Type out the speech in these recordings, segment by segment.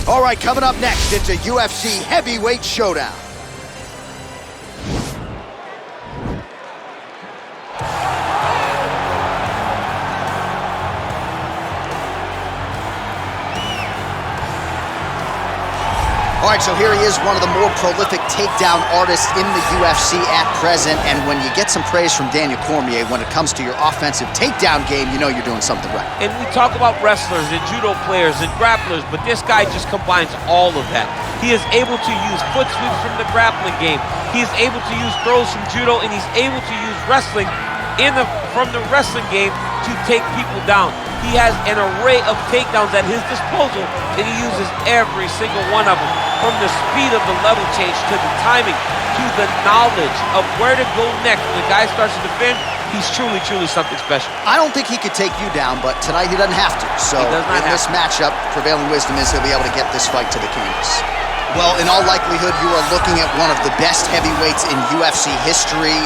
All right, coming up next, it's a UFC heavyweight showdown. All right, so here he is, one of the more prolific takedown artists in the UFC at present. And when you get some praise from Daniel Cormier when it comes to your offensive takedown game, you know you're doing something right. And we talk about wrestlers and judo players and grapplers, but this guy just combines all of that. He is able to use foot sweeps from the grappling game. He is able to use throws from judo, and he's able to use wrestling from the wrestling game to take people down. He has an array of takedowns at his disposal, and he uses every single one of them. From the speed of the level change, to the timing, to the knowledge of where to go next. When the guy starts to defend, he's truly, truly something special. I don't think he could take you down, but tonight he doesn't have to. So in this matchup, prevailing wisdom is he'll be able to get this fight to the canvas. Well, in all likelihood, you are looking at one of the best heavyweights in UFC history.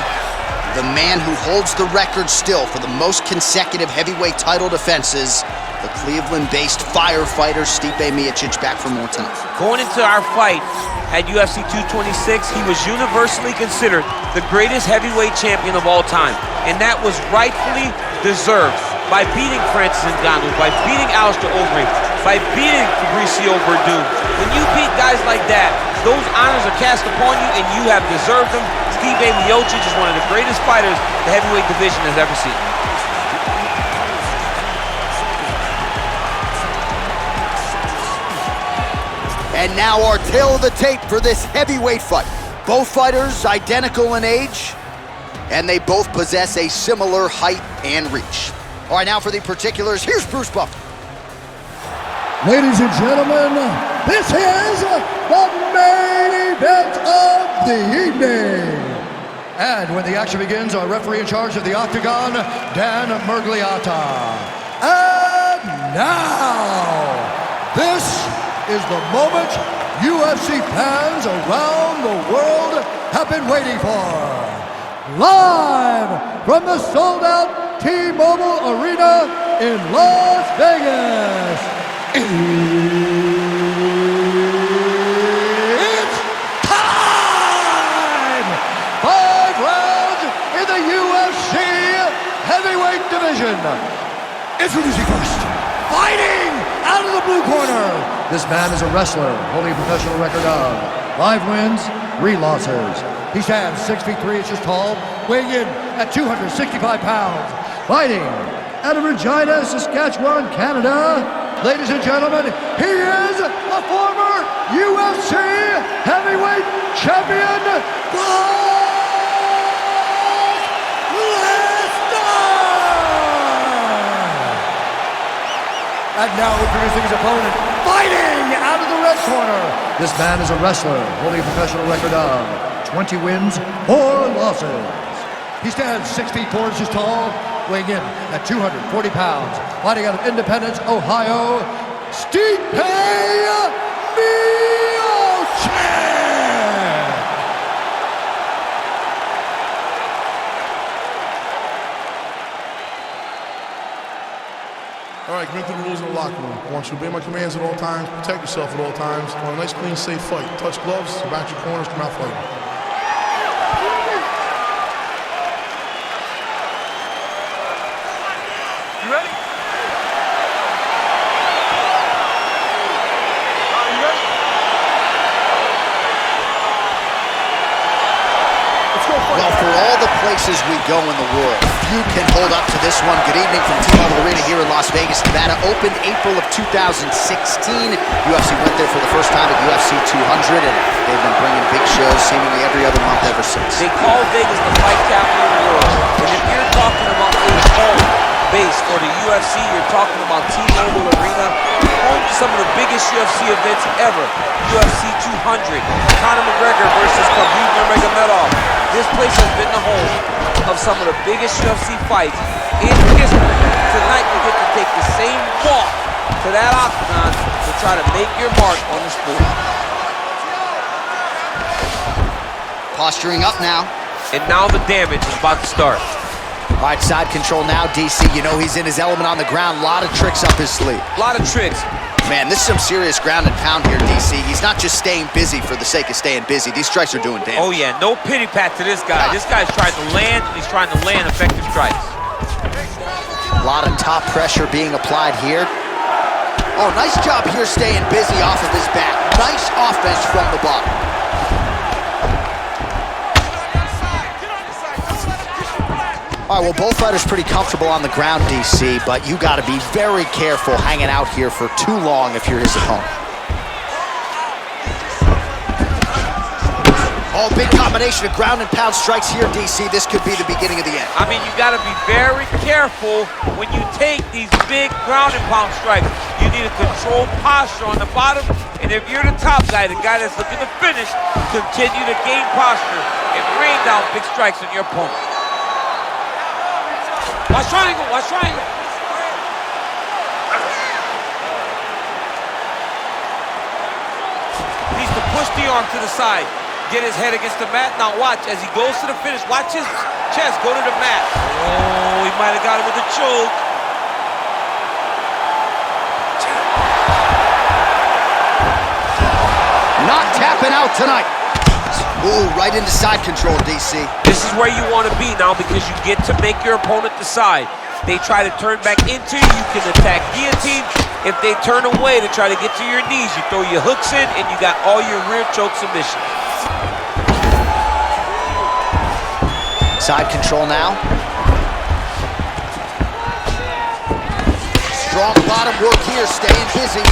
The man who holds the record still for the most consecutive heavyweight title defenses, the Cleveland-based firefighter Stipe Miocic, back for more tonight. Going into our fight at UFC 226, he was universally considered the greatest heavyweight champion of all time, and that was rightfully deserved by beating Francis Ngannou, by beating Alistair Overeem, by beating Fabricio Werdum. When you beat guys like that, those honors are cast upon you, and you have deserved them. Stipe Miocic is one of the greatest fighters the heavyweight division has ever seen. And now our tale of the tape for this heavyweight fight. Both fighters identical in age, and they both possess a similar height and reach. All right, now for the particulars, here's Bruce Buffer. Ladies and gentlemen, this is the main event of the evening. And when the action begins, our referee in charge of the Octagon, Dan Mergliata. And now, this is the moment UFC fans around the world have been waiting for. Live from the sold-out T-Mobile Arena in Las Vegas. It's time! 5 rounds in the UFC heavyweight division. Introducing first, fighting out of the blue corner. This man is a wrestler holding a professional record of 5 wins, 3 losses. He stands 6 feet 3 inches tall, weighing in at 265 pounds. Fighting out of Regina, Saskatchewan, Canada. Ladies and gentlemen, he is a former UFC heavyweight champion, Lesnar! And now introducing his opponent, fighting out of the red corner. This man is a wrestler holding a professional record of 20 wins, 4 losses. He stands 6 feet 4 inches tall, weighing in at 240 pounds. Fighting out of Independence, Ohio, Stipe Miocic! All right, commit to the rules in the locker room. I want you to obey my commands at all times, protect yourself at all times. I want a nice, clean, safe fight. Touch gloves, back your corners, come out fighting. You ready? Well, for all the places we go in the world, few can hold up to this one. Good evening from T-Mobile Arena here in Las Vegas, Nevada. Opened April of 2016. UFC went there for the first time at UFC 200, and they've been bringing big shows seemingly every other month ever since. They call Vegas the fight capital of the world. And if you're talking about a home base for the UFC, you're talking about T-Mobile Arena, home to some of the biggest UFC events ever. UFC 200, Conor McGregor versus Khabib Nurmagomedov. This place has been the home of some of the biggest UFC fights in history. Tonight you get to take the same walk to that octagon to try to make your mark on the sport. Posturing up now. And now the damage is about to start. All right, side control now, DC. You know he's in his element on the ground. A lot of tricks up his sleeve. A lot of tricks. Man, this is some serious ground and pound here, DC. He's not just staying busy for the sake of staying busy. These strikes are doing damage. Oh, yeah, no pity pat to this guy. This guy's trying to land, and he's trying to land effective strikes. A lot of top pressure being applied here. Oh, nice job here staying busy off of his back. Nice offense from the bottom. All right, well, both fighters pretty comfortable on the ground, DC, but you got to be very careful hanging out here for too long if you're his opponent. Oh, big combination of ground and pound strikes here, DC. This could be the beginning of the end. I mean, you got to be very careful when you take these big ground and pound strikes. You need a controlled posture on the bottom, and if you're the top guy, the guy that's looking to finish, continue to gain posture and rain down big strikes on your opponent. Watch triangle, watch triangle. Needs to push the arm to the side. Get his head against the mat. Now watch, as he goes to the finish, watch his chest go to the mat. Oh, he might have got it with a choke. Not tapping out tonight. Ooh, right into side control, DC. This is where you want to be now because you get to make your opponent decide. They try to turn back into you, you can attack guillotine. If they turn away to try to get to your knees, you throw your hooks in and you got all your rear choke submissions. Side control now. Strong bottom work here, staying busy.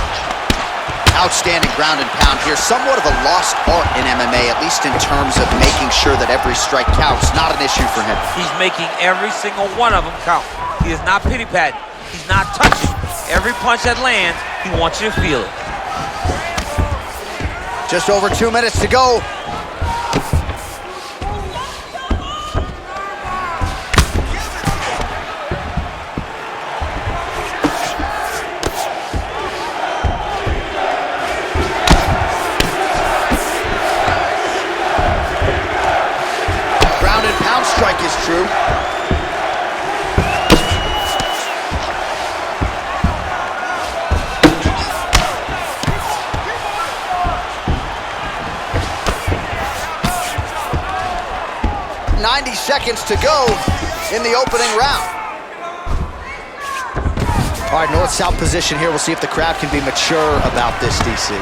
Outstanding ground and pound here. Somewhat of a lost art in MMA, at least in terms of making sure that every strike counts. Not an issue for him. He's making every single one of them count. He is not pity-patting. He's not touching. Every punch that lands, he wants you to feel it. Just over 2 minutes to go. Strike is true. "90 seconds to go in the opening round." All right, north-south position here. We'll see if the crowd can be mature about this, DC.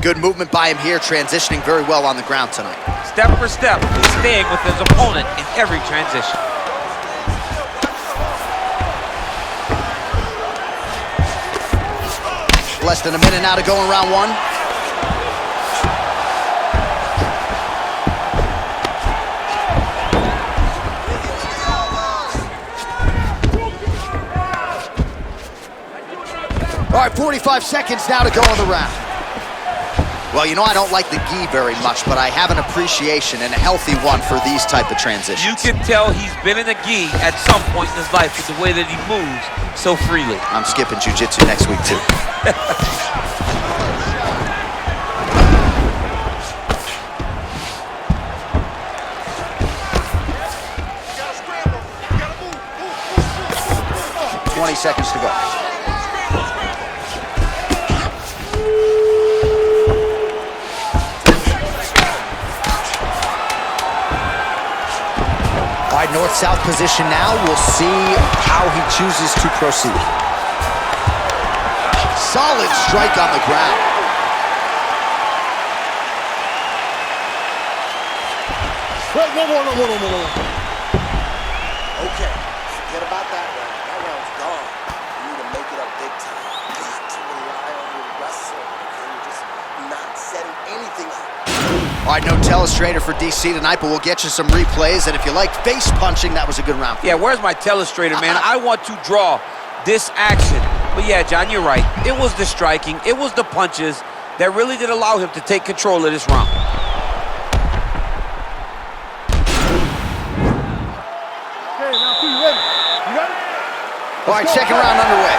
Good movement by him here, transitioning very well on the ground tonight. Step for step, he's staying with his opponent in every transition. Less than a minute now to go in round one. All right, 45 seconds now to go in the round. Well, you know I don't like the gi very much, but I have an appreciation and a healthy one for these type of transitions. You can tell he's been in a gi at some point in his life with the way that he moves so freely. I'm skipping jiu-jitsu next week, too. "20 seconds to go. All right, north-south position now. We'll see how he chooses to proceed. Solid strike on the ground. Wait, no. Okay, forget about that round. That round's gone. You need to make it up big time. You got to rely on your wrestling and just not setting anything up. All right, no telestrator for DC tonight, but we'll get you some replays. And if you like face punching, that was a good round. Yeah, where's my telestrator, man? I want to draw this action. But yeah, John, you're right. It was the striking, it was the punches that really did allow him to take control of this round. Okay, now you ready? You ready? All right, second round underway.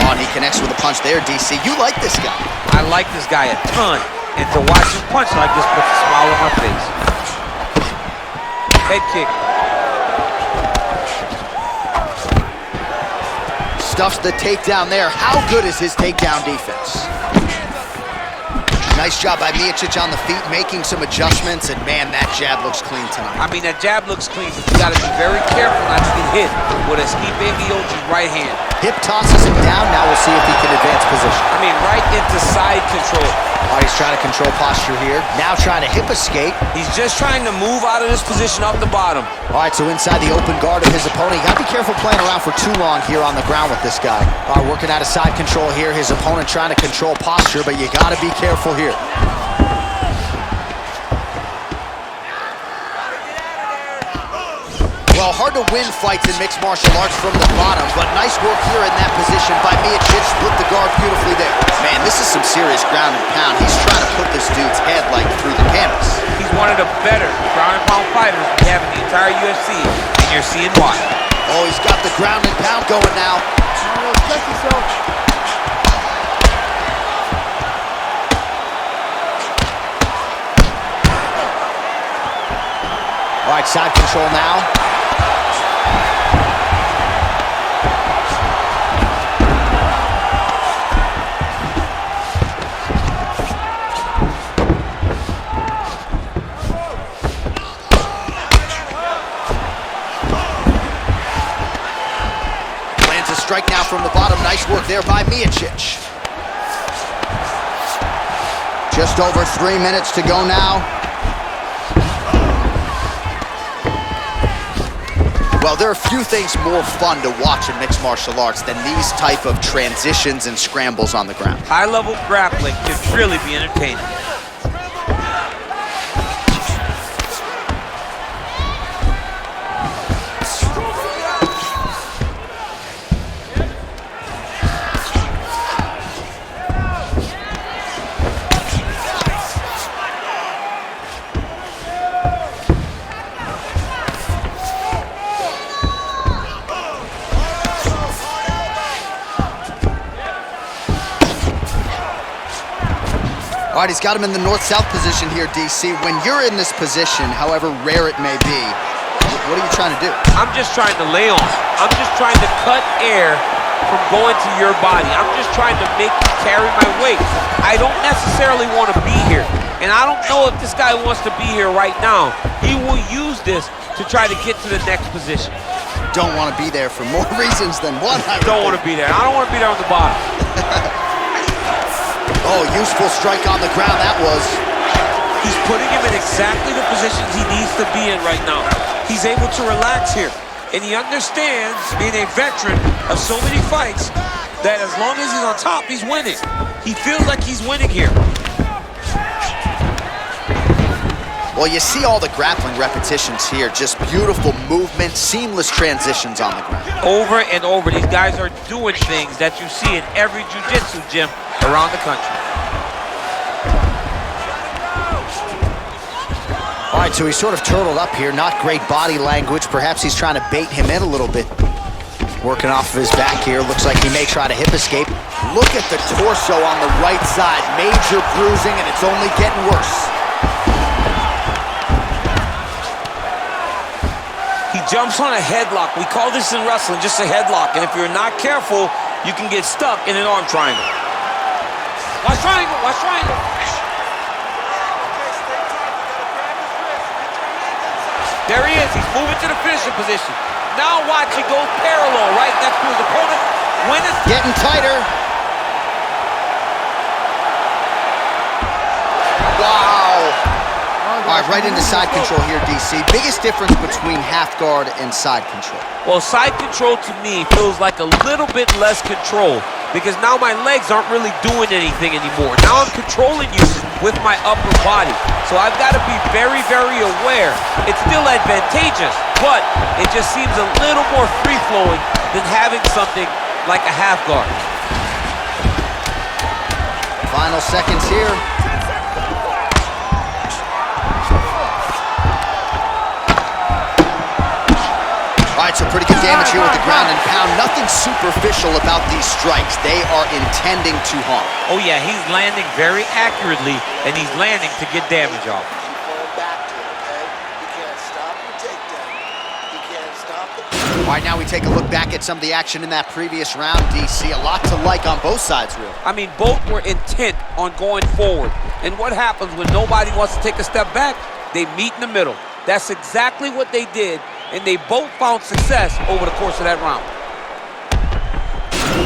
Oh, and he connects with a punch there, DC. You like this guy. I like this guy a ton, and to watch him punch like this puts a smile on my face. Head kick. Stuffs the takedown there. How good is his takedown defense? Nice job by Miocic on the feet, making some adjustments, and man, that jab looks clean tonight. I mean, that jab looks clean, but you gotta be very careful not to get hit with a Stipe Miocic right hand. Hip tosses him down. Now we'll see if he can advance position. I mean, right into side control. Oh, he's trying to control posture here. Now trying to hip escape. He's just trying to move out of this position off the bottom. All right, so inside the open guard of his opponent. You gotta be careful playing around for too long here on the ground with this guy. All right, working out of side control here. His opponent trying to control posture, but you gotta be careful here. Well, hard to win fights in mixed martial arts from the bottom, but nice work here in that position by Miocic. Split the guard beautifully there. Man, this is some serious ground and pound. He's trying to put this dude's head like through the canvas. He's one of the better ground and pound fighters we have in the entire UFC, and you're seeing why. Oh, he's got the ground and pound going now. Check yourself. All right, side control now. Lands a strike now from the bottom. Nice work there by Miocic. Just over 3 minutes to go now. Well, there are few things more fun to watch in mixed martial arts than these type of transitions and scrambles on the ground. High-level grappling can really be entertaining. All right, he's got him in the north-south position here, DC. When you're in this position, however rare it may be, what are you trying to do? I'm just trying to lay on. I'm just trying to cut air from going to your body. I'm just trying to make you carry my weight. I don't necessarily want to be here. And I don't know if this guy wants to be here right now. He will use this to try to get to the next position. Don't want to be there for more reasons than one. I don't want to be there. I don't want to be there on the bottom. Oh, useful strike on the ground, that was. He's putting him in exactly the positions he needs to be in right now. He's able to relax here. And he understands, being a veteran of so many fights, that as long as he's on top, he's winning. He feels like he's winning here. Well, you see all the grappling repetitions here. Just beautiful movement, seamless transitions on the ground. Over and over, these guys are doing things that you see in every jiu-jitsu gym around the country. All right, so he's sort of turtled up here. Not great body language. Perhaps he's trying to bait him in a little bit. Working off of his back here. Looks like he may try to hip escape. Look at the torso on the right side. Major bruising, and it's only getting worse. He jumps on a headlock. We call this in wrestling just a headlock. And if you're not careful, you can get stuck in an arm triangle. Watch triangle, watch triangle. There he is, he's moving to the finishing position. Now watch, he goes parallel, right next to his opponent. When it's getting tighter. Wow. All right, right into side control here, DC. Biggest difference between half guard and side control? Well, side control to me feels like a little bit less control because now my legs aren't really doing anything anymore. Now I'm controlling you with my upper body. So I've got to be very, very aware. It's still advantageous, but it just seems a little more free-flowing than having something like a half guard. Final seconds here. All right, so pretty good damage here with the ground and pound. Nothing superficial about these strikes. They are intending to harm. Oh yeah, he's landing very accurately, and he's landing to get damage off. Keep going back to it, okay? You can't stop your takedown. All right, now we take a look back at some of the action in that previous round, DC. A lot to like on both sides, really. I mean, both were intent on going forward. And what happens when nobody wants to take a step back? They meet in the middle. That's exactly what they did, and they both found success over the course of that round.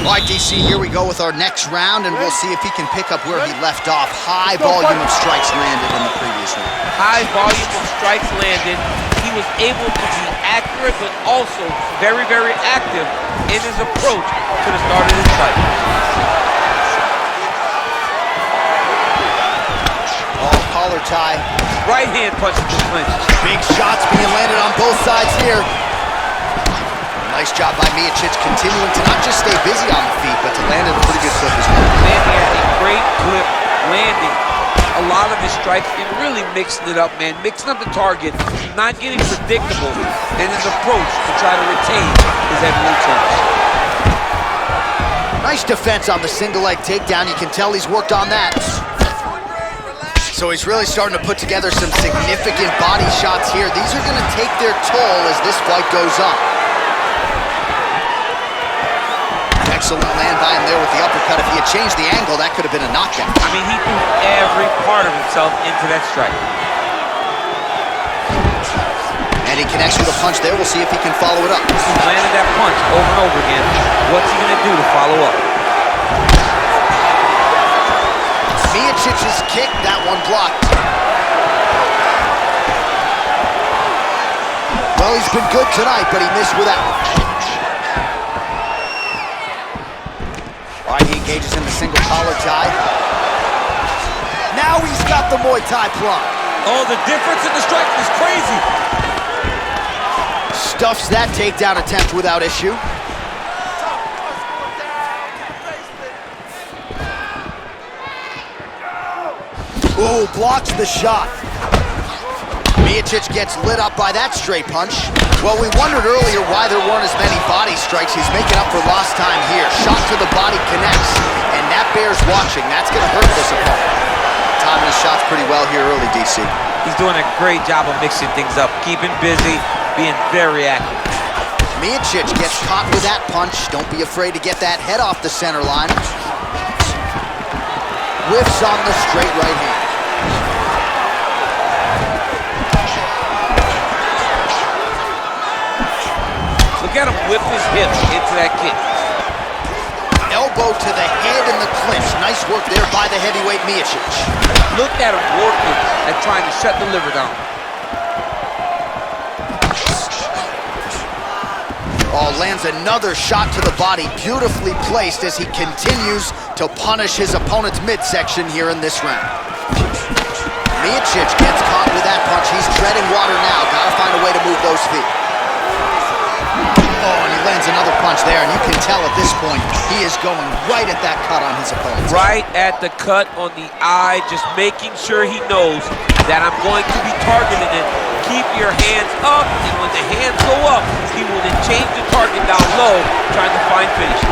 All right, DC, here we go with our next round, and we'll see if he can pick up where he left off. High volume of strikes landed in the previous round. High volume of strikes landed. He was able to be accurate, but also very, very active in his approach to the start of this fight. Oh, collar tie. Right hand punches the clinch. Big shots being landed on both sides here. Nice job by Miocic, continuing to not just stay busy on the feet, but to land at a pretty good clip as well. Man, he had a great clip landing a lot of his strikes and really mixing it up, man. Mixing up the target, not getting predictable in his approach to try to retain his heavyweight championship. Nice defense on the single leg takedown. You can tell he's worked on that. So he's really starting to put together some significant body shots here. These are going to take their toll as this fight goes on. Excellent land by him there with the uppercut. If he had changed the angle, that could have been a knockdown. I mean, he threw every part of himself into that strike. And he connects with a punch there. We'll see if he can follow it up. He's landed that punch over and over again. What's he going to do to follow up? Miocic's kick, that one blocked. Well, he's been good tonight, but he missed with that one. All right, he engages in the single collar tie. Now he's got the Muay Thai plum. Oh, the difference in the striking is crazy. Stuffs that takedown attempt without issue. Ooh, blocks the shot. Miocic gets lit up by that straight punch. Well, we wondered earlier why there weren't as many body strikes. He's making up for lost time here. Shot to the body connects, and that bears watching. That's going to hurt this opponent. Timing his shots pretty well here early, DC. He's doing a great job of mixing things up, keeping busy, being very active. Miocic gets caught with that punch. Don't be afraid to get that head off the center line. Whiffs on the straight right hand. Look at him whip his hips into that kick. Elbow to the head in the clinch. Nice work there by the heavyweight Miocic. Look at him working at trying to shut the liver down. Oh, lands another shot to the body, beautifully placed as he continues to punish his opponent's midsection here in this round. Miocic gets caught with that punch. He's treading water now. Gotta find a way to move those feet. Oh, and he lands another punch there, and you can tell at this point, he is going right at that cut on his opponent. Right at the cut on the eye, just making sure he knows that I'm going to be targeting it. Keep your hands up, and when the hands go up, he will then change the target down low, trying to find finish.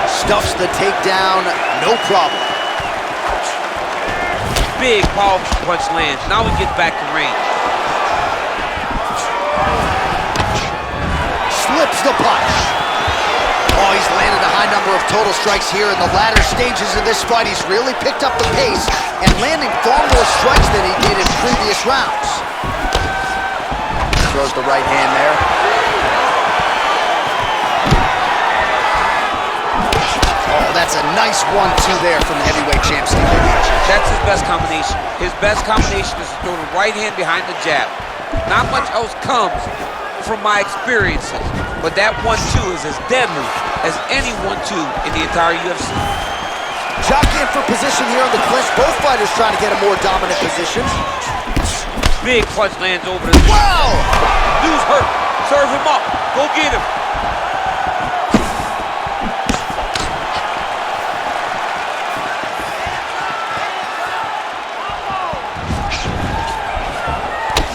Stuffs the takedown, no problem. Big, powerful punch lands. Now he gets back to range. Slips the punch. Oh, he's landed a high number of total strikes here in the latter stages of this fight. He's really picked up the pace and landing far more strikes than he did in previous rounds. Throws the right hand there. Oh, that's a nice 1-2 there from the heavyweight champ, Stipe. That's his best combination. His best combination is to throw the right hand behind the jab. Not much else comes from my experiences, but that 1-2 is as deadly as any 1-2 in the entire UFC. Jockeying for position here on the clinch. Both fighters trying to get a more dominant position. Big punch lands over the knee. Wow! Dude's hurt. Serve him up. Go get him.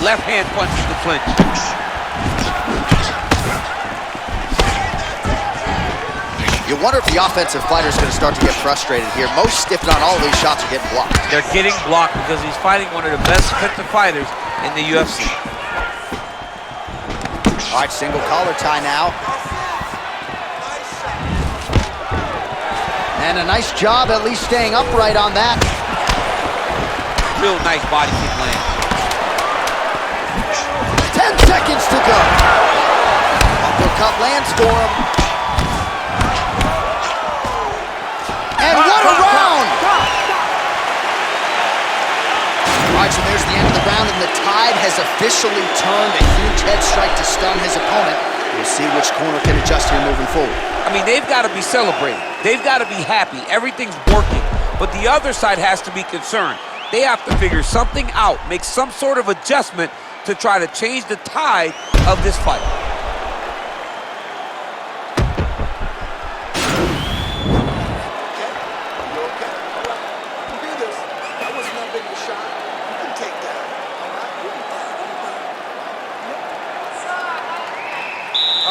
Left hand punches the clinch. You wonder if the offensive fighter is going to start to get frustrated here. Most, if not all, of these shots are getting blocked. They're getting blocked because he's fighting one of the best defensive fighters in the UFC. All right, single collar tie now. And a nice job at least staying upright on that. Real nice body kick land. 10 seconds to go. Uppercut lands for him. And what a round! All right, so there's the end of the round, and the tide has officially turned. A huge head strike to stun his opponent. We'll see which corner can adjust here moving forward. I mean, they've got to be celebrating. They've got to be happy. Everything's working. But the other side has to be concerned. They have to figure something out, make some sort of adjustment to try to change the tide of this fight.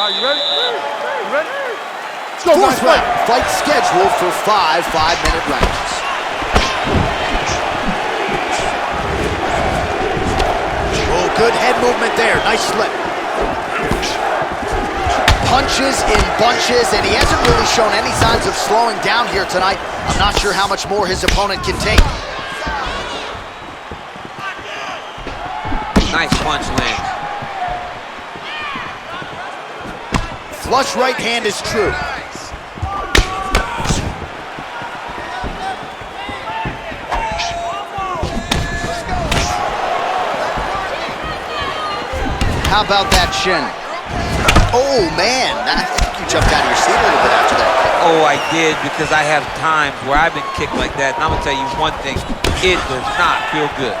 You ready? You ready? Let's go, Fourth guys. round. Fight scheduled for 5 5-minute rounds. Oh, good head movement there. Nice slip. Punches in bunches, and he hasn't really shown any signs of slowing down here tonight. I'm not sure how much more his opponent can take. Nice punch lands. Flush right hand is true. How about that shin? Oh, man. I think you jumped out of your seat a little bit after that kick. Oh, I did, because I have times where I've been kicked like that, and I'm going to tell you one thing. It does not feel good.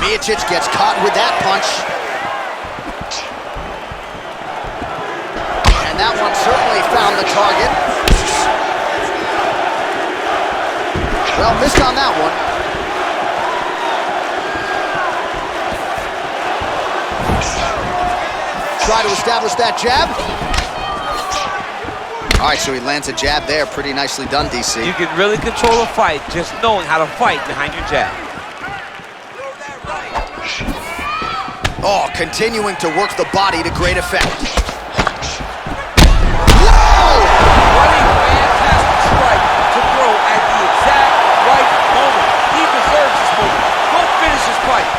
Miocic gets caught with that punch. And that one certainly found the target. Well, missed on that one. Try to establish that jab. All right, so he lands a jab there. Pretty nicely done, DC. You can really control a fight just knowing how to fight behind your jab. Oh, continuing to work the body to great effect. What a fantastic strike to throw at the exact right moment. He deserves this moment. Go finish his fight.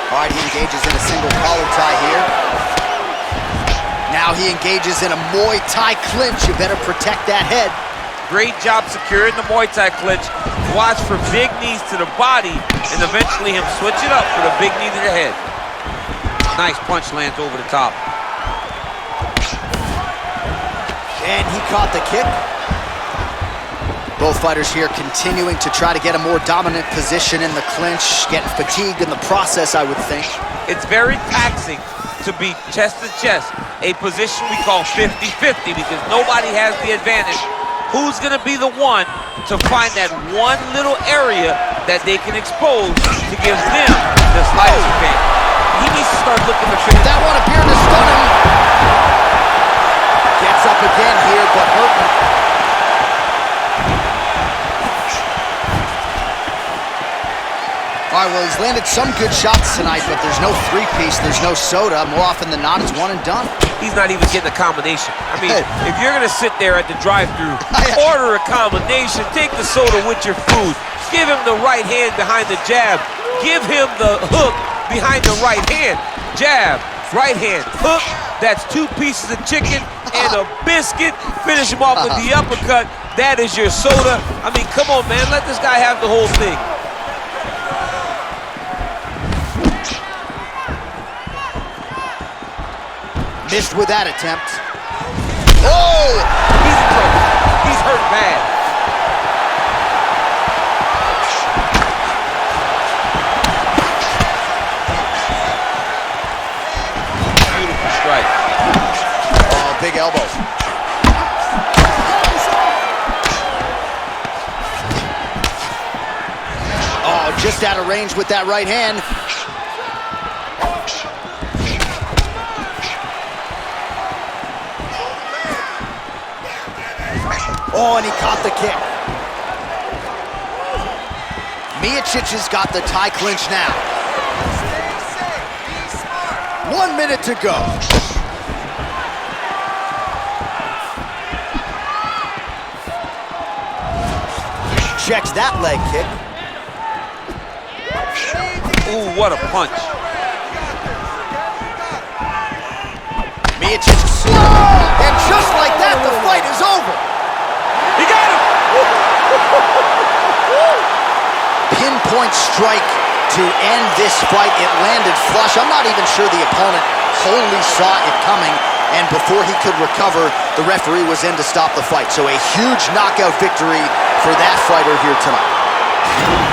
All right, he engages in a single collar tie here. Now he engages in a Muay Thai clinch. You better protect that head. Great job securing the Muay Thai clinch. Watch for big knees to the body and eventually him switch it up for the big knee to the head. Nice punch lands over the top. And he caught the kick. Both fighters here continuing to try to get a more dominant position in the clinch, getting fatigued in the process, I would think. It's very taxing to be chest to chest, a position we call 50-50 because nobody has the advantage. Who's gonna be the one to find that one little area that they can expose to give them the slightest advantage? He needs to start looking to finish. That one appeared to stun him. Gets up again here, but hurting. All right, well, he's landed some good shots tonight, but there's no three-piece, there's no soda. More often than not, it's one and done. He's not even getting a combination. I mean, if you're gonna sit there at the drive-thru, order a combination, take the soda with your food, give him the right hand behind the jab, give him the hook behind the right hand, jab, right hand, hook, that's 2 pieces of chicken and a biscuit, finish him off with the uppercut, that is your soda. I mean, come on, man, let this guy have the whole thing. Missed with that attempt. Oh! He's in trouble. He's hurt bad. Beautiful strike. Oh, big elbow. Oh, just out of range with that right hand. Oh, and he caught the kick. Miocic has got the tie clinch now. 1 minute to go. Checks that leg kick. Ooh, what a punch. Miocic slow, and just like that, the fight is over. He got him! Pinpoint strike to end this fight. It landed flush. I'm not even sure the opponent wholly saw it coming, and before he could recover, the referee was in to stop the fight. So a huge knockout victory for that fighter here tonight.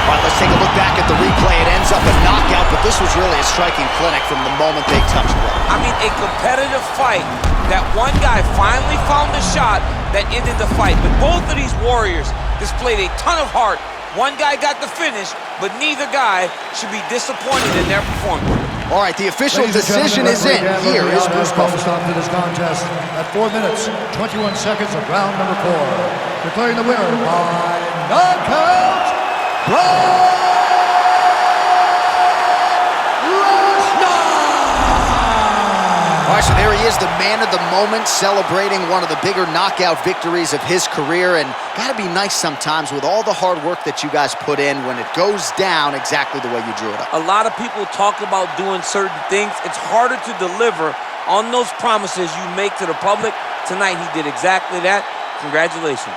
All right, let's take a look back at the replay. It ends up a knockout, but this was really a striking clinic from the moment they touched blood. I mean, a competitive fight. That one guy finally found the shot that ended the fight. But both of these warriors displayed a ton of heart. One guy got the finish, but neither guy should be disappointed in their performance. All right, the official decision is in. Here is Bruce Buffer. Stop to this contest at 4 minutes, 21 seconds of round number 4. Declaring the winner by knockout, Lesnar! All right, so there he is, the man of the moment, celebrating one of the bigger knockout victories of his career. And gotta be nice sometimes with all the hard work that you guys put in when it goes down exactly the way you drew it up. A lot of people talk about doing certain things. It's harder to deliver on those promises you make to the public. Tonight, he did exactly that. Congratulations.